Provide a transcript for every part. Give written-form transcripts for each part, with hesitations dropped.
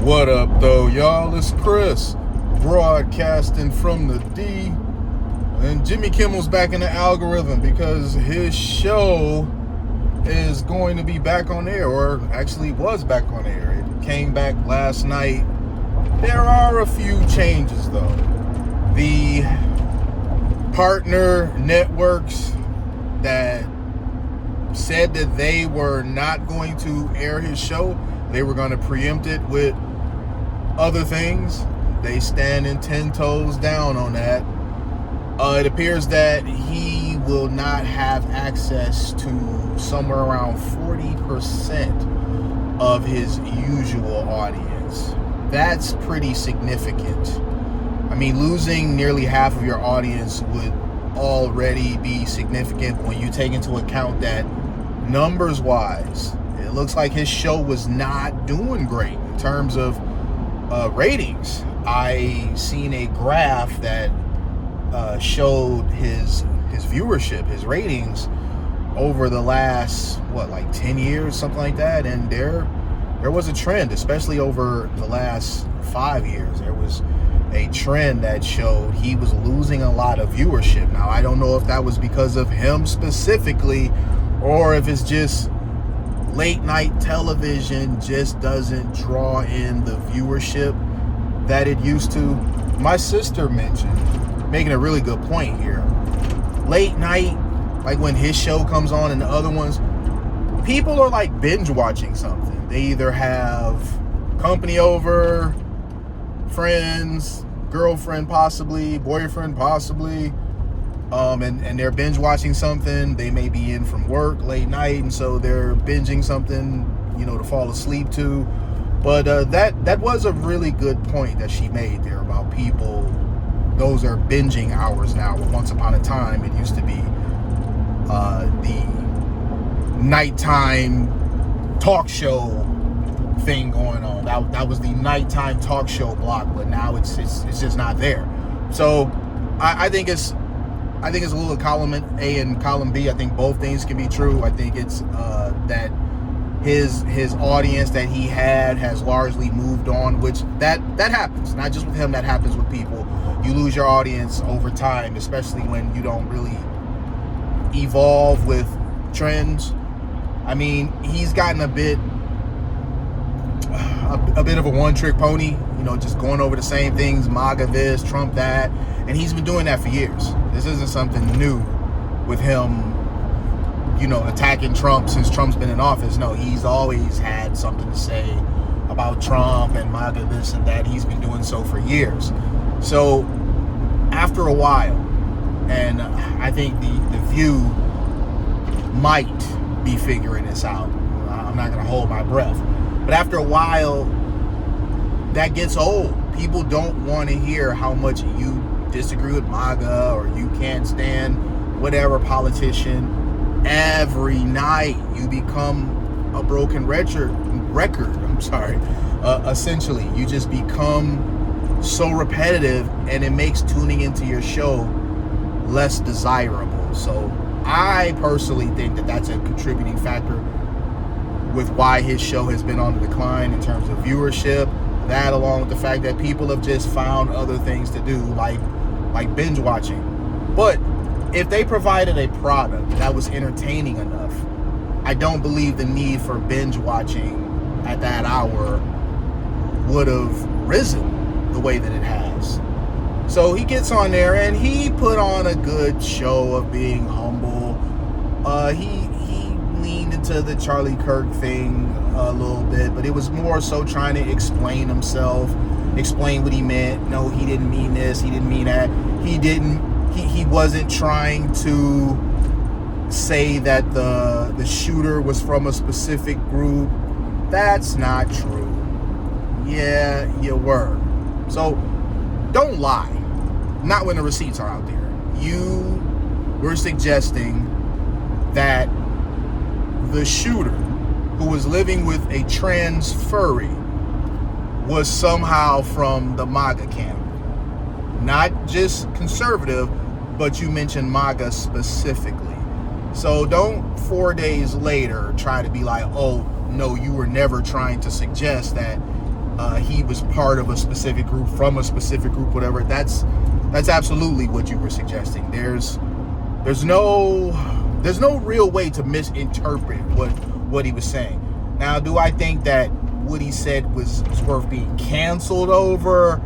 What up, though, y'all? It's Chris, broadcasting from the D. And Jimmy Kimmel's back in the algorithm because his show is going to be back on air, or actually was back on air. It came back last night. There are a few changes, though. The partner networks that said that they were not going to air his show, they were going to preempt it with other things. They standing 10 toes down on that. It appears that he will not have access to somewhere around 40% of his usual audience. That's pretty significant. I mean, losing nearly half of your audience would already be significant when you take into account that numbers-wise, it looks like his show was not doing great in terms of ratings. I seen a graph that showed his viewership, his ratings over the last 10 years, something like that, and there was a trend, especially over the last 5 years. There was a trend that showed he was losing a lot of viewership. Now, I don't know if that was because of him specifically, or if it's just late night television just doesn't draw in the viewership that it used to. My sister mentioned, making a really good point here, late night, like when his show comes on and the other ones, people are like binge watching something. They either have company over, friends, girlfriend possibly, boyfriend possibly, and they're binge watching something. They may be in from work late night, and so they're binging something, to fall asleep to. But that was a really good point that she made there about people. Those are binging hours now. Once upon a time, it used to be the nighttime talk show thing going on. That was the nighttime talk show block, but now it's just not there. So I think it's a little column A and column B. I think both things can be true. I think it's that his audience that he had has largely moved on, which that happens. Not just with him, that happens with people. You lose your audience over time, especially when you don't really evolve with trends. I mean, he's gotten a bit of a one-trick pony, just going over the same things, MAGA this, Trump that, and he's been doing that for years. This isn't something new with him, attacking Trump since Trump's been in office. No, he's always had something to say about Trump and MAGA this and that. He's been doing so for years. So after a while, and I think the View might be figuring this out. I'm not going to hold my breath. But after a while, that gets old. People don't want to hear how much you disagree with MAGA or you can't stand whatever politician. Every night you become a broken record. Essentially, you just become so repetitive, and it makes tuning into your show less desirable. So I personally think that that's a contributing factor with why his show has been on the decline in terms of viewership. That, along with the fact that people have just found other things to do, like binge watching. But if they provided a product that was entertaining enough, I don't believe the need for binge watching at that hour would have risen the way that it has. So he gets on there and he put on a good show of being humble. He leaned into the Charlie Kirk thing a little bit, but it was more so trying to explain himself, explain what he meant. No, he didn't mean this, he didn't mean that. He wasn't trying to say that the shooter was from a specific group. That's not true. Yeah, you were. So don't lie. Not when the receipts are out there. You were suggesting that the shooter, who was living with a trans furry, was somehow from the MAGA camp. Not just conservative, but you mentioned MAGA specifically. So don't 4 days later try to be like, oh, no, you were never trying to suggest that he was part of a specific group, from a specific group, whatever. That's absolutely what you were suggesting. There's no real way to misinterpret what he was saying. Now, do I think that what he said was worth being canceled over?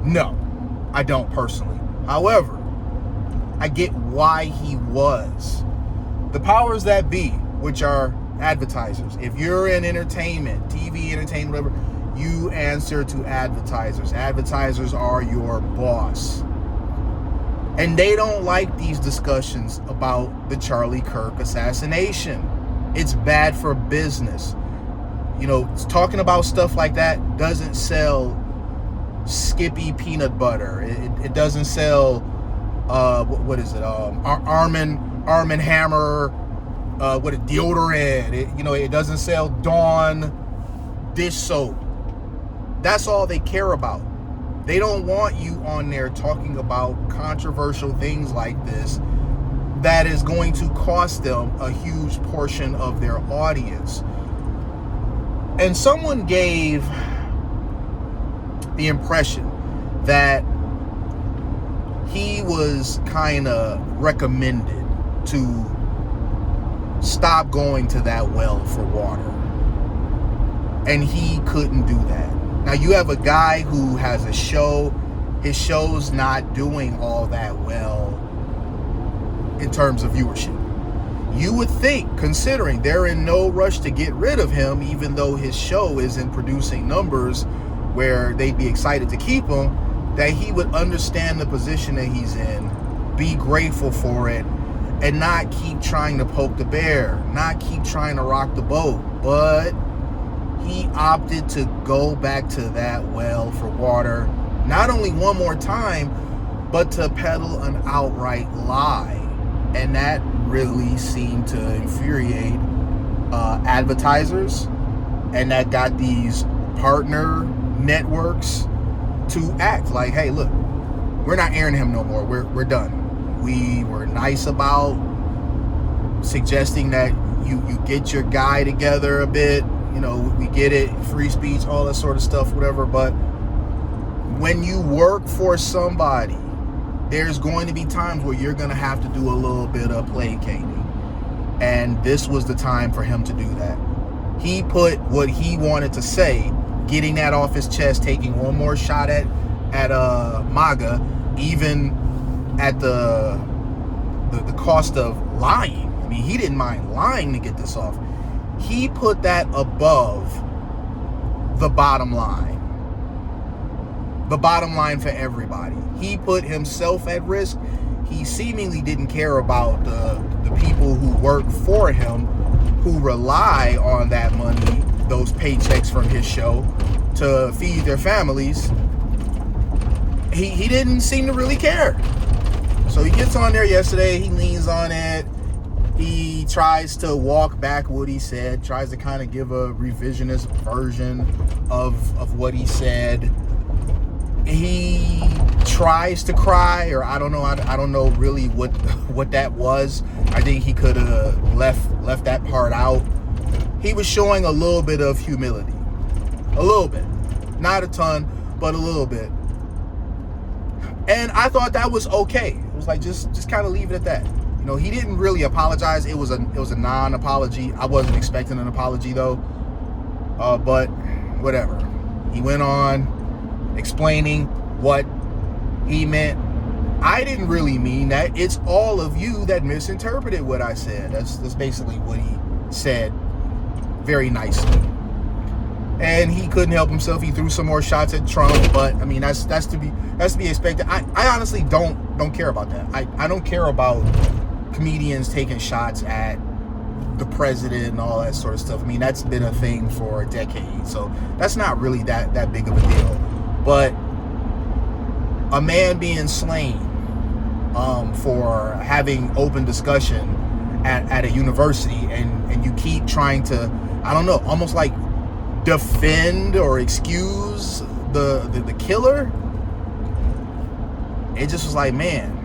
No, I don't personally. However, I get why he was. The powers that be, which are advertisers. If you're in entertainment, TV, entertainment, whatever, you answer to advertisers. Advertisers are your boss. And they don't like these discussions about the Charlie Kirk assassination. It's bad for business. You know, talking about stuff like that doesn't sell Skippy peanut butter. It doesn't sell, what is it? Arm & Hammer, deodorant. It doesn't sell Dawn dish soap. That's all they care about. They don't want you on there talking about controversial things like this that is going to cost them a huge portion of their audience. And someone gave the impression that he was kind of recommended to stop going to that well for water. And he couldn't do that. Now, you have a guy who has a show. His show's not doing all that well in terms of viewership. You would think, considering they're in no rush to get rid of him, even though his show isn't producing numbers where they'd be excited to keep him, that he would understand the position that he's in, be grateful for it, and not keep trying to poke the bear, not keep trying to rock the boat. But he opted to go back to that well for water, not only one more time, but to peddle an outright lie. And that really seemed to infuriate advertisers, and that got these partner networks to act like, hey, look, we're not airing him no more. We're done. We were nice about suggesting that you get your guy together a bit. We get it, free speech, all that sort of stuff, whatever. But when you work for somebody, there's going to be times where you're going to have to do a little bit of placating. And this was the time for him to do that. He put what he wanted to say, getting that off his chest, taking one more shot at MAGA, even at the cost of lying. I mean, he didn't mind lying to get this off. He put that above the bottom line. The bottom line for everybody. He put himself at risk. He seemingly didn't care about the people who work for him, who rely on that money, those paychecks from his show, to feed their families. He didn't seem to really care. So he gets on there yesterday, he leans on it, he tries to walk back what he said, tries to kind of give a revisionist version of what he said. He tries to cry, or I don't know really what that was. I think he could have left that part out. He was showing a little bit of humility. A little bit. Not a ton, but a little bit. And I thought that was okay. It was like, just kind of leave it at that. He didn't really apologize. It was a non-apology. I wasn't expecting an apology though. But whatever. He went on explaining what he meant. I didn't really mean that. It's all of you that misinterpreted what I said. That's basically what he said, very nicely. And he couldn't help himself. He threw some more shots at Trump, but I mean that's to be expected. I honestly don't care about that. I don't care about comedians taking shots at the president and all that sort of stuff. I mean, that's been a thing for a decade, so that's not really that big of a deal. But a man being slain for having open discussion at a university, and you keep trying to, I don't know, almost like defend or excuse the killer. It just was like, man,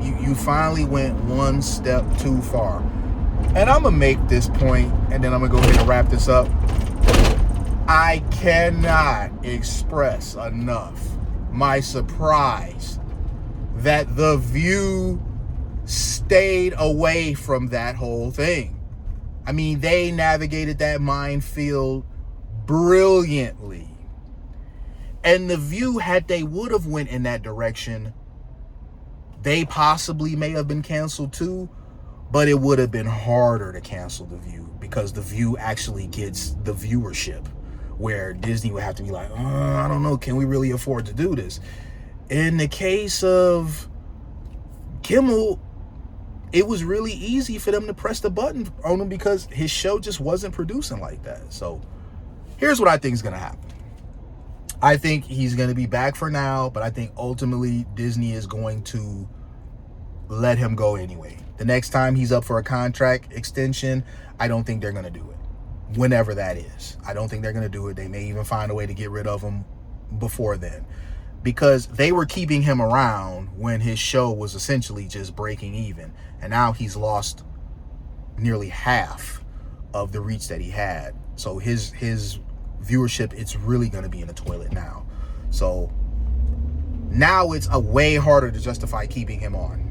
you finally went one step too far. And I'm gonna make this point, and then I'm gonna go ahead and wrap this up. I cannot express enough my surprise that The View stayed away from that whole thing. I mean, they navigated that minefield brilliantly. And The View, had they would have went in that direction, they possibly may have been canceled too, but it would have been harder to cancel The View because The View actually gets the viewership, where Disney would have to be like, I don't know, can we really afford to do this? In the case of Kimmel, it was really easy for them to press the button on him because his show just wasn't producing like that. So here's what I think is going to happen. I think he's going to be back for now, but I think ultimately Disney is going to let him go anyway. The next time he's up for a contract extension, I don't think they're going to do it. Whenever that is, I don't think they're going to do it. They may even find a way to get rid of him before then, because they were keeping him around when his show was essentially just breaking even. And now he's lost nearly half of the reach that he had. So his viewership, it's really going to be in the toilet now. So now it's a way harder to justify keeping him on.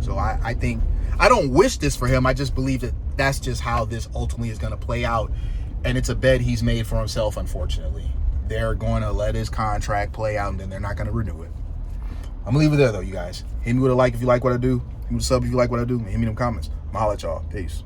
So I think, I don't wish this for him. I just believe that that's just how this ultimately is going to play out. And it's a bet he's made for himself, unfortunately. They're going to let his contract play out, and then they're not going to renew it. I'm going to leave it there, though, you guys. Hit me with a like if you like what I do. Hit me with a sub if you like what I do. And hit me in them comments. I'm going to holler at y'all. Peace.